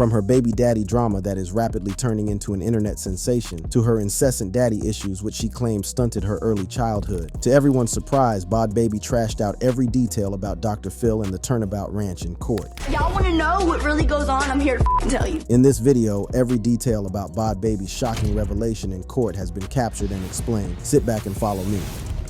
From her baby daddy drama that is rapidly turning into an internet sensation, to her incessant daddy issues which she claims stunted her early childhood. To everyone's surprise, Bhad Bhabie trashed out every detail about Dr. Phil and the Turnabout Ranch in court. Y'all want to know what really goes on? I'm here to tell you. In this video, every detail about Bhad Bhabie's shocking revelation in court has been captured and explained. Sit back and follow me.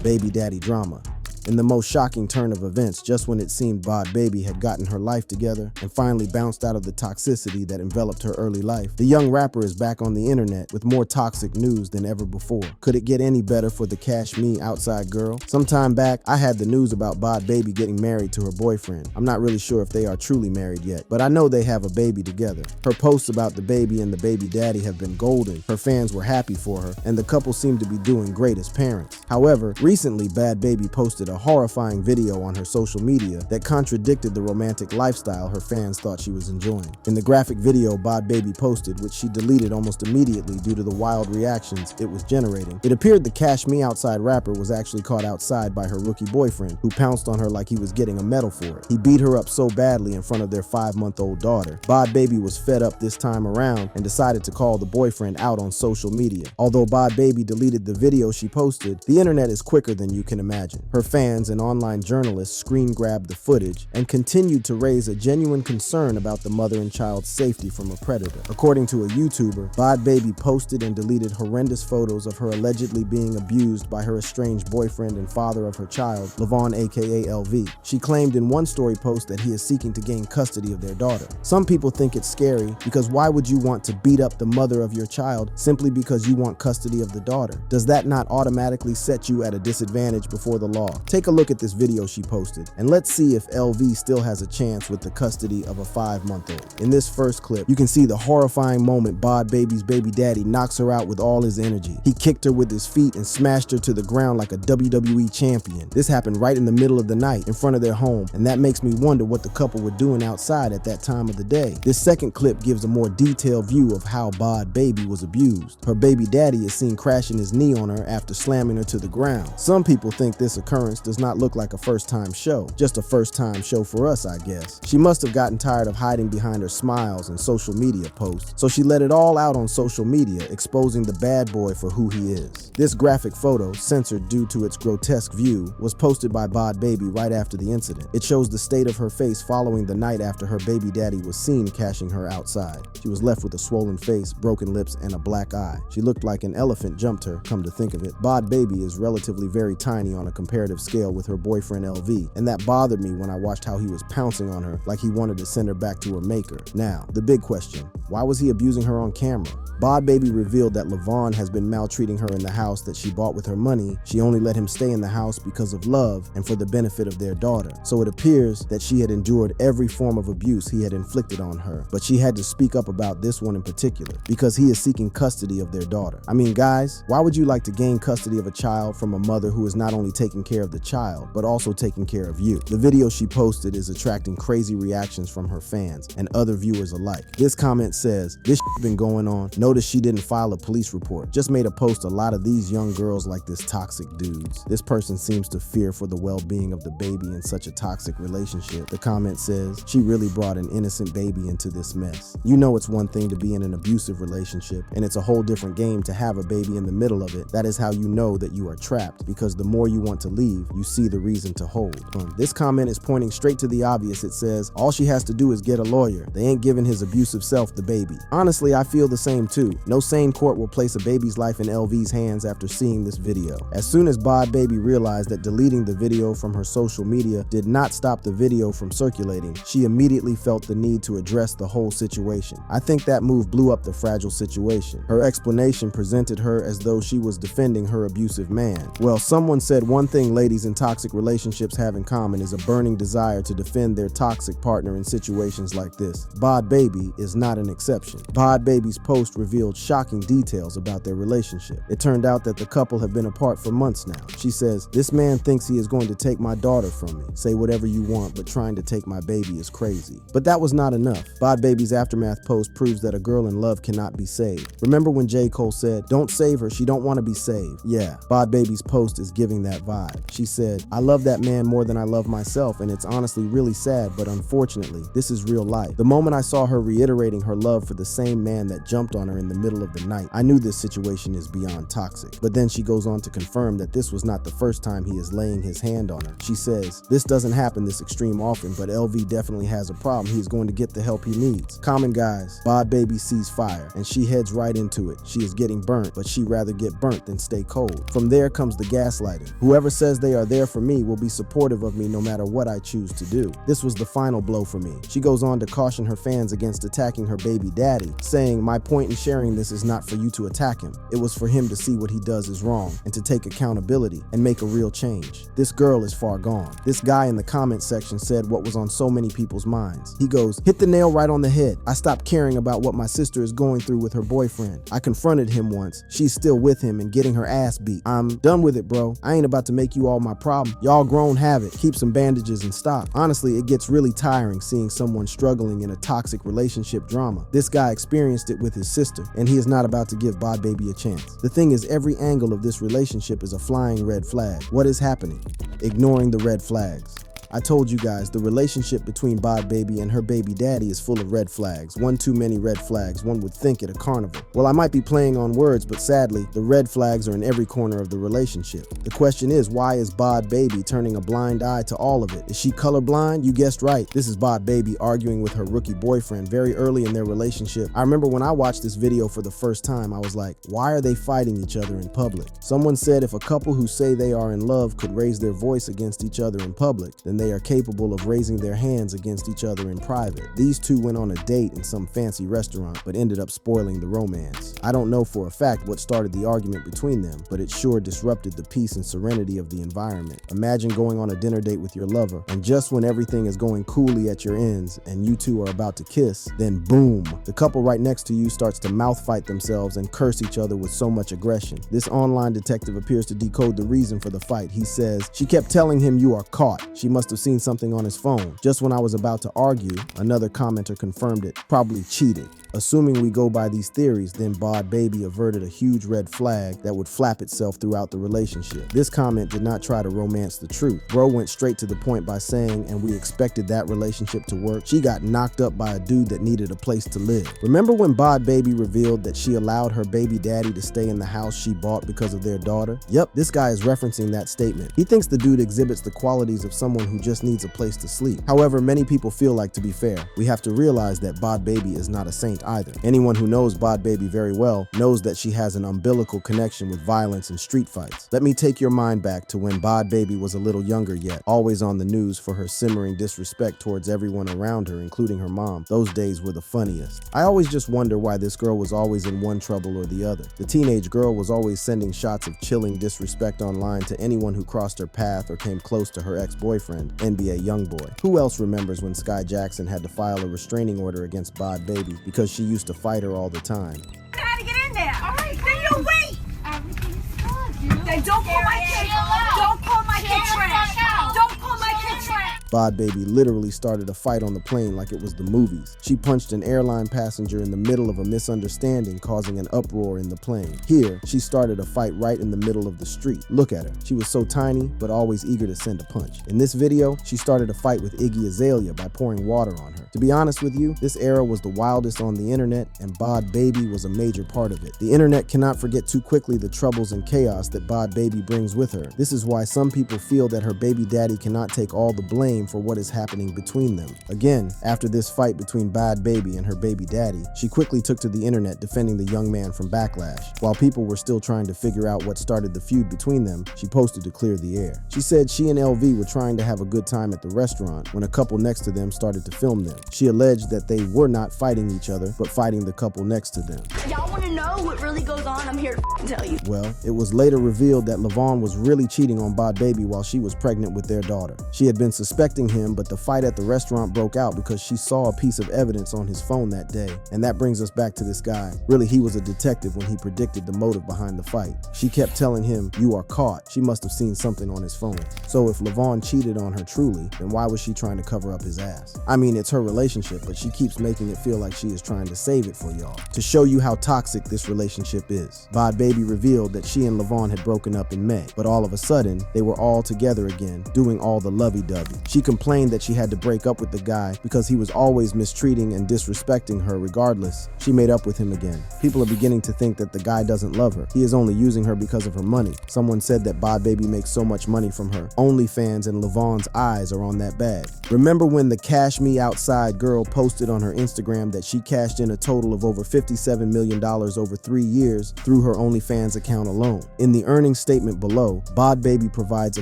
Baby daddy drama. In the most shocking turn of events, just when it seemed Bhad Bhabie had gotten her life together and finally bounced out of the toxicity that enveloped her early life, the young rapper is back on the internet with more toxic news than ever before. Could it get any better for the Cash Me outside girl? Sometime back, I had the news about Bhad Bhabie getting married to her boyfriend. I'm not really sure if they are truly married yet, but I know they have a baby together. Her posts about the baby and the baby daddy have been golden. Her fans were happy for her, and the couple seemed to be doing great as parents. However, recently Bhad Bhabie posted a horrifying video on her social media that contradicted the romantic lifestyle her fans thought she was enjoying. In the graphic video Bhad Bhabie posted, which she deleted almost immediately due to the wild reactions it was generating, it appeared the Cash Me Outside rapper was actually caught outside by her rookie boyfriend, who pounced on her like he was getting a medal for it. He beat her up so badly in front of their 5-month-old daughter. Bhad Bhabie was fed up this time around and decided to call the boyfriend out on social media. Although Bhad Bhabie deleted the video she posted, the internet is quicker than you can imagine. Her fans and online journalists screen grabbed the footage and continued to raise a genuine concern about the mother and child's safety from a predator. According to a YouTuber, Bhad Bhabie posted and deleted horrendous photos of her allegedly being abused by her estranged boyfriend and father of her child, Levon aka LV. She claimed in one story post that he is seeking to gain custody of their daughter. Some people think it's scary because why would you want to beat up the mother of your child simply because you want custody of the daughter? Does that not automatically set you at a disadvantage before the law? Take a look at this video she posted, and let's see if LV still has a chance with the custody of a 5-month-old. In this first clip, you can see the horrifying moment Bhad Bhabie's baby daddy knocks her out with all his energy. He kicked her with his feet and smashed her to the ground like a WWE champion. This happened right in the middle of the night in front of their home, and that makes me wonder what the couple were doing outside at that time of the day. This second clip gives a more detailed view of how Bhad Bhabie was abused. Her baby daddy is seen crashing his knee on her after slamming her to the ground. Some people think this occurrence does not look like a first-time show. Just a first-time show for us, I guess. She must have gotten tired of hiding behind her smiles and social media posts, so she let it all out on social media, exposing the bad boy for who he is. This graphic photo, censored due to its grotesque view, was posted by Bhad Bhabie right after the incident. It shows the state of her face following the night after her baby daddy was seen cashing her outside. She was left with a swollen face, broken lips, and a black eye. She looked like an elephant jumped her, come to think of it. Bhad Bhabie is relatively very tiny on a comparative scale with her boyfriend LV, and that bothered me when I watched how he was pouncing on her like he wanted to send her back to her maker. Now, the big question, why was he abusing her on camera? Bhad Bhabie revealed that Levon has been maltreating her in the house that she bought with her money. She only let him stay in the house because of love and for the benefit of their daughter. So it appears that she had endured every form of abuse he had inflicted on her, but she had to speak up about this one in particular because he is seeking custody of their daughter. I mean, guys, why would you like to gain custody of a child from a mother who is not only taking care of the child, but also taking care of you? The video she posted is attracting crazy reactions from her fans and other viewers alike. This comment says, "This been going on. Notice she didn't file a police report. Just made a post a lot of these young girls like this toxic dudes. This person seems to fear for the well-being of the baby in such a toxic relationship." The comment says, "She really brought an innocent baby into this mess." You know it's one thing to be in an abusive relationship, and it's a whole different game to have a baby in the middle of it. That is how you know that you are trapped, because the more you want to leave, you see the reason to hold. This comment is pointing straight to the obvious. It says, all she has to do is get a lawyer. They ain't giving his abusive self the baby. Honestly, I feel the same too. No sane court will place a baby's life in LV's hands after seeing this video. As soon as Bhad Bhabie realized that deleting the video from her social media did not stop the video from circulating, she immediately felt the need to address the whole situation. I think that move blew up the fragile situation. Her explanation presented her as though she was defending her abusive man. Well, someone said one thing ladies in toxic relationships have in common is a burning desire to defend their toxic partner in situations like this. Bhad Bhabie is not an exception. Bhad Bhabie's post revealed revealed shocking details about their relationship. It turned out that the couple have been apart for months now. She says, "This man thinks he is going to take my daughter from me. Say whatever you want, but trying to take my baby is crazy." But that was not enough. Bhad Bhabie's aftermath post proves that a girl in love cannot be saved. Remember when J. Cole said, "Don't save her, she don't want to be saved"? Yeah, Bhad Bhabie's post is giving that vibe. She said, "I love that man more than I love myself, and it's honestly really sad, but unfortunately, this is real life." The moment I saw her reiterating her love for the same man that jumped on her in the middle of the night, I knew this situation is beyond toxic. But then she goes on to confirm that this was not the first time he is laying his hand on her. She says, "This doesn't happen this extreme often, but LV definitely has a problem. He is going to get the help he needs." Common guys, Bhad Bhabie sees fire, and she heads right into it. She is getting burnt, but she'd rather get burnt than stay cold. From there comes the gaslighting. Whoever says they are there for me will be supportive of me no matter what I choose to do. This was the final blow for me. She goes on to caution her fans against attacking her baby daddy, saying, "My point in sharing this is not for you to attack him. It was for him to see what he does is wrong and to take accountability and make a real change. This girl is far gone." This guy in the comment section said what was on so many people's minds. He goes, "Hit the nail right on the head. I stopped caring about what my sister is going through with her boyfriend. I confronted him once. She's still with him and getting her ass beat. I'm done with it, bro. I ain't about to make you all my problem. Y'all grown, have it. Keep some bandages and stop." Honestly, it gets really tiring seeing someone struggling in a toxic relationship drama. This guy experienced it with his sister, and he is not about to give Bhad Bhabie a chance. The thing is, every angle of this relationship is a flying red flag. What is happening? Ignoring the red flags. I told you guys, the relationship between Bhad Bhabie and her baby daddy is full of red flags. One too many red flags, one would think at a carnival. Well, I might be playing on words, but sadly, the red flags are in every corner of the relationship. The question is, why is Bhad Bhabie turning a blind eye to all of it? Is she colorblind? You guessed right. This is Bhad Bhabie arguing with her rookie boyfriend very early in their relationship. I remember when I watched this video for the first time, I was like, why are they fighting each other in public? Someone said if a couple who say they are in love could raise their voice against each other in public, then they are capable of raising their hands against each other in private. These two went on a date in some fancy restaurant, but ended up spoiling the romance. I don't know for a fact what started the argument between them, but it sure disrupted the peace and serenity of the environment. Imagine going on a dinner date with your lover, and just when everything is going coolly at your ends, and you two are about to kiss, then boom, the couple right next to you starts to mouth fight themselves and curse each other with so much aggression. This online detective appears to decode the reason for the fight. He says, "She kept telling him you are caught. She must have seen something on his phone. Just when I was about to argue, another commenter confirmed it. Probably cheated." Assuming we go by these theories, then Bhad Bhabie averted a huge red flag that would flap itself throughout the relationship. This comment did not try to romance the truth. Bro went straight to the point by saying, "And we expected that relationship to work. She got knocked up by a dude that needed a place to live." Remember when Bhad Bhabie revealed that she allowed her baby daddy to stay in the house she bought because of their daughter? Yep, this guy is referencing that statement. He thinks the dude exhibits the qualities of someone who just needs a place to sleep. However, many people feel like, to be fair, we have to realize that Bhad Bhabie is not a saint either. Anyone who knows Bhad Bhabie very well knows that she has an umbilical connection with violence and street fights. Let me take your mind back to when Bhad Bhabie was a little younger yet, always on the news for her simmering disrespect towards everyone around her, including her mom. Those days were the funniest. I always just wonder why this girl was always in one trouble or the other. The teenage girl was always sending shots of chilling disrespect online to anyone who crossed her path or came close to her ex-boyfriend, NBA YoungBoy. Who else remembers when Sky Jackson had to file a restraining order against Bhad Bhabie because she used to fight her all the time? How to get in there? All right, then you wait. Everything's good, dude. Then don't call my kid. Don't call my kid trash. Don't call my kid trash. Bhad Bhabie literally started a fight on the plane like it was the movies. She punched an airline passenger in the middle of a misunderstanding, causing an uproar in the plane. Here, she started a fight right in the middle of the street. Look at her. She was so tiny, but always eager to send a punch. In this video, she started a fight with Iggy Azalea by pouring water on her. To be honest with you, this era was the wildest on the internet, and Bhad Bhabie was a major part of it. The internet cannot forget too quickly the troubles and chaos that Bhad Bhabie brings with her. This is why some people feel that her baby daddy cannot take all the blame for what is happening between them. Again, after this fight between Bhad Bhabie and her baby daddy, she quickly took to the internet defending the young man from backlash. While people were still trying to figure out what started the feud between them, she posted to clear the air. She said she and LV were trying to have a good time at the restaurant when a couple next to them started to film them. She alleged that they were not fighting each other, but fighting the couple next to them. Y'all want to know what really goes on? I'm here to can tell you. Well, it was later revealed that LaVon was really cheating on Bhad Bhabie while she was pregnant with their daughter. She had been suspecting him, but the fight at the restaurant broke out because she saw a piece of evidence on his phone that day. And that brings us back to this guy. Really, he was a detective when he predicted the motive behind the fight. She kept telling him, "You are caught." She must have seen something on his phone. So if LaVon cheated on her truly, then why was she trying to cover up his ass? I mean, it's her relationship, but she keeps making it feel like she is trying to save it for y'all. To show you how toxic this relationship is, Bhad Bhabie revealed that she and LaVon had broken up in May, but all of a sudden, they were all together again, doing all the lovey-dovey. She complained that she had to break up with the guy because he was always mistreating and disrespecting her. Regardless, she made up with him again. People are beginning to think that the guy doesn't love her. He is only using her because of her money. Someone said that Bhad Bhabie makes so much money from her OnlyFans and LaVon's eyes are on that bag. Remember when the Cash Me Outside girl posted on her Instagram that she cashed in a total of over $57 million over 3 years through her OnlyFans account alone? In the earnings statement below, Bhad Bhabie provides a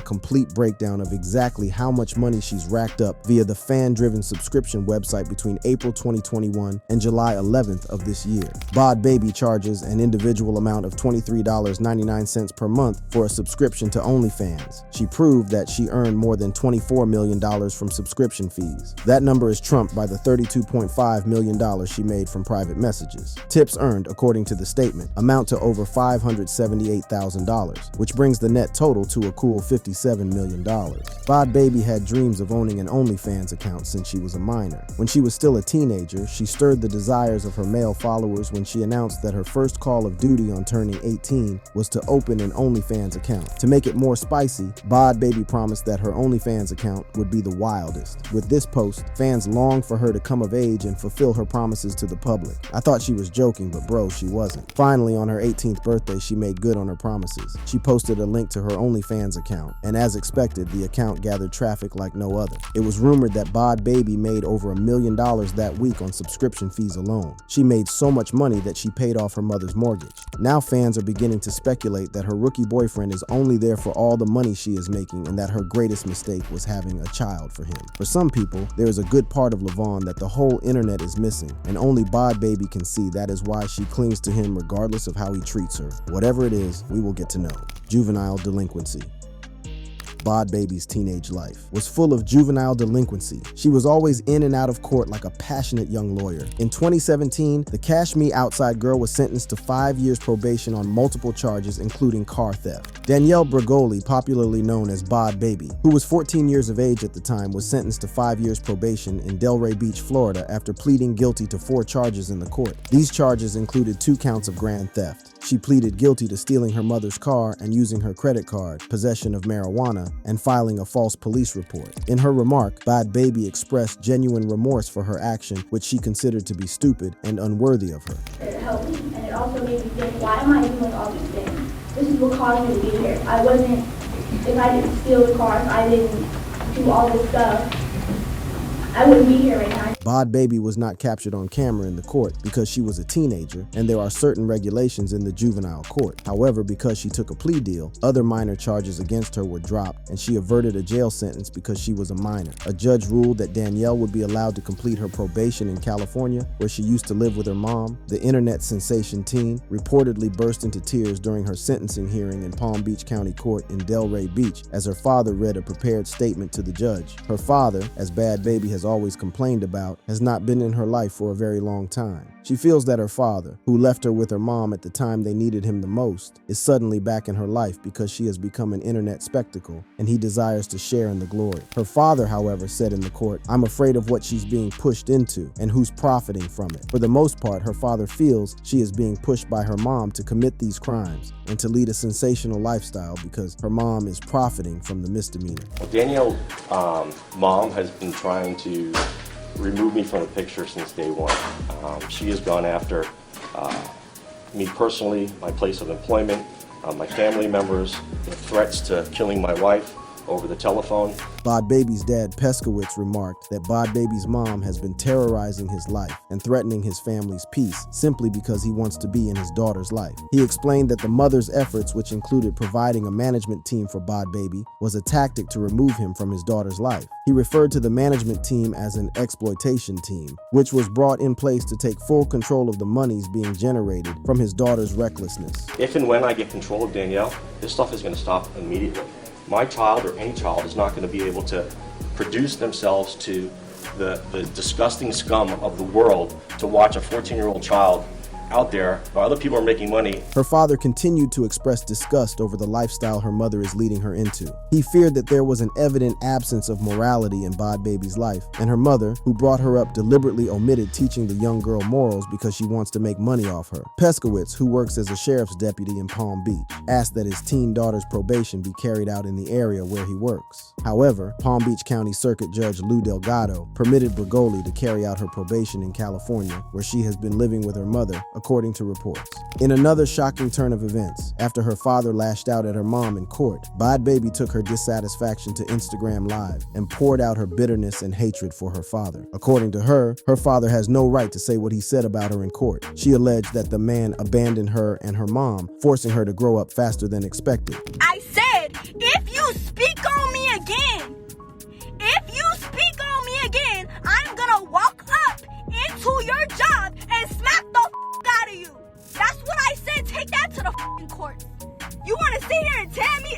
complete breakdown of exactly how much money she's racked up via the fan-driven subscription website between April 2021 and July 11th of this year. Bhad Bhabie charges an individual amount of $23.99 per month for a subscription to OnlyFans. She proved that she earned more than $24 million from subscription fees. That number is trumped by the $32.5 million she made from private messages. Tips earned, according to the statement, amount to over $578,000, which brings the net total to a cool $57 million. Bhad Bhabie had dreams of owning an OnlyFans account since she was a minor. When she was still a teenager, she stirred the desires of her male followers when she announced that her first call of duty on turning 18 was to open an OnlyFans account. To make it more spicy, Bhad Bhabie promised that her OnlyFans account would be the wildest. With this post, fans longed for her to come of age and fulfill her promises to the public. I thought she was joking, but bro, she wasn't. Finally, on her 18th birthday, she made good on her promises. She posted a link to her OnlyFans account, and as expected, the account gathered traffic like no other. It was rumored that Bhad Bhabie made over $1 million that week on subscription fees alone. She made so much money that she paid off her mother's mortgage. Now fans are beginning to speculate that her rookie boyfriend is only there for all the money she is making and that her greatest mistake was having a child for him. For some people, there is a good part of LaVon that the whole internet is missing, and only Bhad Bhabie can see. That is why she clings to him regardless of how he treats her. Whatever it is, we will get to know. Juvenile delinquency. Bhad Bhabie's teenage life was full of juvenile delinquency. She was always in and out of court like a passionate young lawyer. In 2017, the Cash Me Outside girl was sentenced to 5 years probation on multiple charges, including car theft. Danielle Bregoli, popularly known as Bhad Bhabie, who was 14 years of age at the time, was sentenced to 5 years probation in Delray Beach, Florida, after pleading guilty to 4 charges in the court. These charges included 2 counts of grand theft. She pleaded guilty to stealing her mother's car and using her credit card, possession of marijuana, and filing a false police report. In her remark, Bhad Bhabie expressed genuine remorse for her action, which she considered to be stupid and unworthy of her. It helped me, and it also made me think, why am I doing all these things? This is what caused me to be here. If I didn't steal the car, if I didn't do all this stuff, I wouldn't be here right now. Bhad Bhabie was not captured on camera in the court because she was a teenager, and there are certain regulations in the juvenile court. However, because she took a plea deal, other minor charges against her were dropped, and she averted a jail sentence because she was a minor. A judge ruled that Danielle would be allowed to complete her probation in California, where she used to live with her mom. The internet sensation teen reportedly burst into tears during her sentencing hearing in Palm Beach County Court in Delray Beach as her father read a prepared statement to the judge. Her father, as Bhad Bhabie has always complained about, has not been in her life for a very long time. She feels that her father, who left her with her mom at the time they needed him the most, is suddenly back in her life because she has become an internet spectacle and he desires to share in the glory. Her father, however, said in the court, "I'm afraid of what she's being pushed into and who's profiting from it." For the most part, her father feels she is being pushed by her mom to commit these crimes and to lead a sensational lifestyle because her mom is profiting from the misdemeanor. Danielle's mom has been trying to remove me from the picture since day one. She has gone after me personally, my place of employment, my family members, threats to killing my wife over the telephone. Bhad Bhabie's dad, Peskowitz, remarked that Bhad Bhabie's mom has been terrorizing his life and threatening his family's peace simply because he wants to be in his daughter's life. He explained that the mother's efforts, which included providing a management team for Bhad Bhabie, was a tactic to remove him from his daughter's life. He referred to the management team as an exploitation team, which was brought in place to take full control of the monies being generated from his daughter's recklessness. If and when I get control of Danielle, this stuff is going to stop immediately. My child or any child is not going to be able to produce themselves to the disgusting scum of the world to watch a 14-year-old child out there while other people are making money. Her father continued to express disgust over the lifestyle her mother is leading her into. He feared that there was an evident absence of morality in Bhad Bhabie's life, and her mother, who brought her up, deliberately omitted teaching the young girl morals because she wants to make money off her. Peskowitz, who works as a sheriff's deputy in Palm Beach, asked that his teen daughter's probation be carried out in the area where he works. However, Palm Beach County Circuit Judge Lou Delgado permitted Brigoli to carry out her probation in California, where she has been living with her mother, according to reports. In another shocking turn of events, after her father lashed out at her mom in court, Bhad Bhabie took her dissatisfaction to Instagram Live and poured out her bitterness and hatred for her father. According to her, her father has no right to say what he said about her in court. She alleged that the man abandoned her and her mom, forcing her to grow up faster than expected. I said, if you speak on me again, I'm gonna walk up into your job and smack the out of you. That's what I said. Take that to the court. You want to sit here and tell me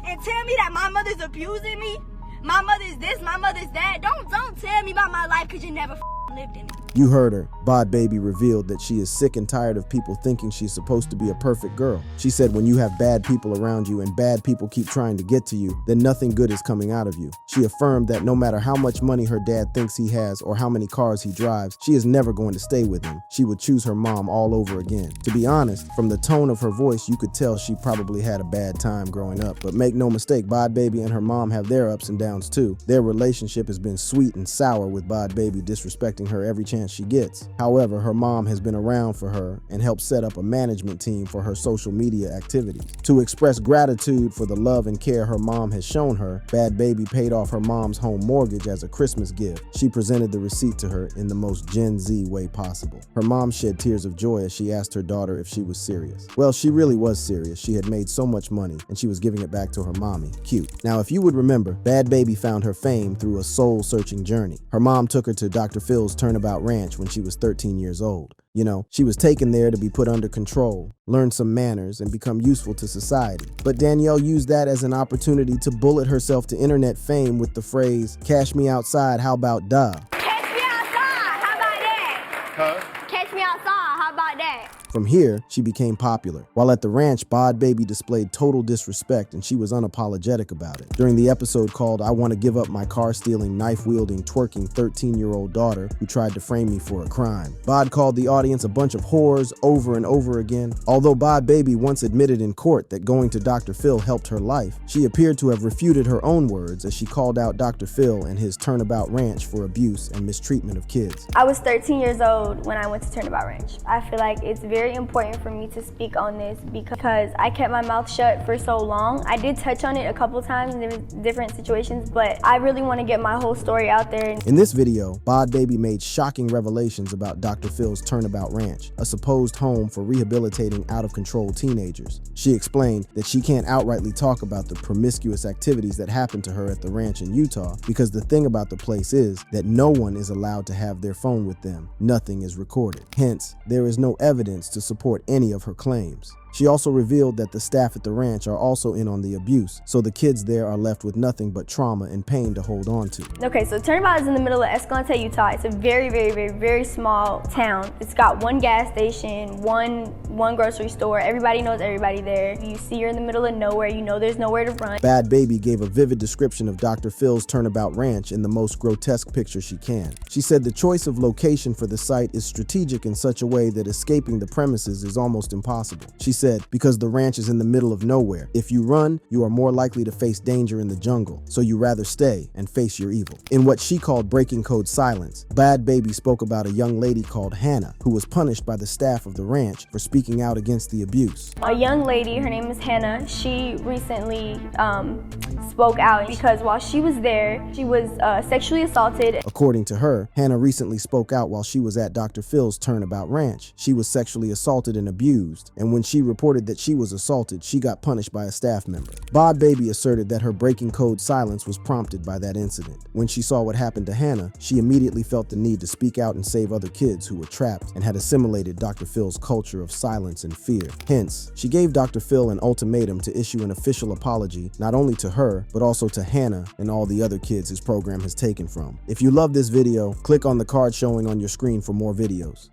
and tell me that my mother's abusing me? My mother's this, my mother's that. Don't tell me about my life because you never lived in it. You heard her. Bhad Bhabie revealed that she is sick and tired of people thinking she's supposed to be a perfect girl. She said when you have bad people around you and bad people keep trying to get to you, then nothing good is coming out of you. She affirmed that no matter how much money her dad thinks he has or how many cars he drives, she is never going to stay with him. She would choose her mom all over again. To be honest, from the tone of her voice, you could tell she probably had a bad time growing up. But make no mistake, Bhad Bhabie and her mom have their ups and downs too. Their relationship has been sweet and sour, with Bhad Bhabie disrespecting her every chance she gets. However, her mom has been around for her and helped set up a management team for her social media activities. To express gratitude for the love and care her mom has shown her, Bhad Bhabie paid off her mom's home mortgage as a Christmas gift. She presented the receipt to her in the most Gen Z way possible. Her mom shed tears of joy as she asked her daughter if she was serious. Well, she really was serious. She had made so much money and she was giving it back to her mommy. Cute. Now, if you would remember, Bhad Bhabie found her fame through a soul-searching journey. Her mom took her to Dr. Phil's Turnabout Ranch when she was 13 years old. You know, she was taken there to be put under control, learn some manners, and become useful to society. But Danielle used that as an opportunity to bullet herself to internet fame with the phrase, "Cash me outside, how about duh?" Catch me outside. How about that? Huh? Catch me outside. How about that? From here, she became popular. While at the ranch, Bhad Bhabie displayed total disrespect and she was unapologetic about it. During the episode called "I Want to Give Up My Car-Stealing, Knife-Wielding, Twerking 13-Year-Old Daughter Who Tried to Frame Me for a Crime," Bhad called the audience a bunch of whores over and over again. Although Bhad Bhabie once admitted in court that going to Dr. Phil helped her life, she appeared to have refuted her own words as she called out Dr. Phil and his Turnabout Ranch for abuse and mistreatment of kids. I was 13 years old when I went to Turnabout Ranch. I feel like it's very important for me to speak on this because I kept my mouth shut for so long. I did touch on it a couple times in different situations, but I really want to get my whole story out there. In this video, Bhad Bhabie made shocking revelations about Dr. Phil's Turnabout Ranch, a supposed home for rehabilitating out-of-control teenagers. She explained that she can't outrightly talk about the promiscuous activities that happened to her at the ranch in Utah because the thing about the place is that no one is allowed to have their phone with them. Nothing is recorded. Hence, there is no evidence to support any of her claims. She also revealed that the staff at the ranch are also in on the abuse, so the kids there are left with nothing but trauma and pain to hold on to. Okay, so Turnabout is in the middle of Escalante, Utah. It's a very small town. It's got one gas station, one grocery store. Everybody knows everybody there. You see you're in the middle of nowhere. You know there's nowhere to run. Bhad Bhabie gave a vivid description of Dr. Phil's Turnabout Ranch in the most grotesque picture she can. She said the choice of location for the site is strategic in such a way that escaping the premises is almost impossible. She said, because the ranch is in the middle of nowhere. If you run, you are more likely to face danger in the jungle, so you rather stay and face your evil. In what she called breaking code silence, Bhad Bhabie spoke about a young lady called Hannah, who was punished by the staff of the ranch for speaking out against the abuse. A young lady, her name is Hannah, she recently spoke out because while she was there, she was sexually assaulted. According to her, Hannah recently spoke out while she was at Dr. Phil's Turnabout Ranch. She was sexually assaulted and abused, and when she reported that she was assaulted, she got punished by a staff member. Bhad Bhabie asserted that her breaking code silence was prompted by that incident. When she saw what happened to Hannah, she immediately felt the need to speak out and save other kids who were trapped and had assimilated Dr. Phil's culture of silence and fear. Hence, she gave Dr. Phil an ultimatum to issue an official apology not only to her, but also to Hannah and all the other kids his program has taken from. If you love this video, click on the card showing on your screen for more videos.